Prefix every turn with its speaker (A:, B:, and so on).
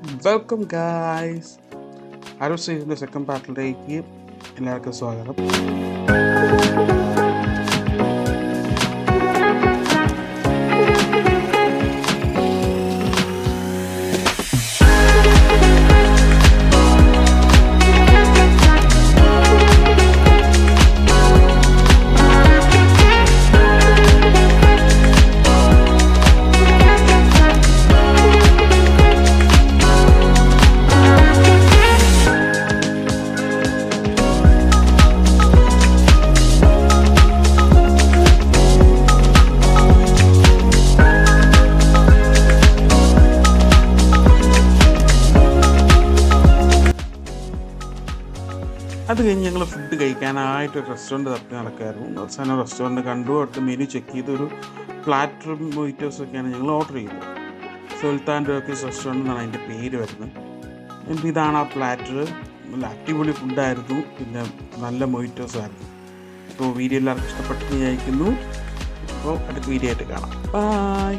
A: Welcome guys. ആരോ സീരീസിൻ്റെ second പാർട്ടിലേക്ക് എല്ലാവർക്കും സ്വാഗതം. അത് കഴിഞ്ഞ് ഞങ്ങൾ ഫുഡ് കഴിക്കാനായിട്ട് റെസ്റ്റോറൻറ്റ് തപ്പി നടക്കായിരുന്നു. അവസാനം റെസ്റ്റോറൻറ്റ് കണ്ടു. അടുത്ത് മെനു ചെക്ക് ചെയ്ത് ഒരു പ്ലാറ്റർ മൊയ്റ്റോസൊക്കെയാണ് ഞങ്ങൾ ഓർഡർ ചെയ്തത്. സുൽത്താൻ ടർക്കിഷ് റെസ്റ്റോറൻറ്റ് എന്നാണ് അതിൻ്റെ പേര് വരുന്നത്. എന്നിട്ട് ഇതാണ് ആ പ്ലാറ്റർ. നല്ല അടിപൊളി ഫുഡായിരുന്നു, പിന്നെ നല്ല മൊയ്റ്റോസായിരുന്നു. അപ്പോൾ വീഡിയോ എല്ലാവർക്കും ഇഷ്ടപ്പെട്ടെന്ന് വിചാരിക്കുന്നു. അപ്പോൾ അടുത്ത വീഡിയോ ആയിട്ട് കാണാം. ബൈ.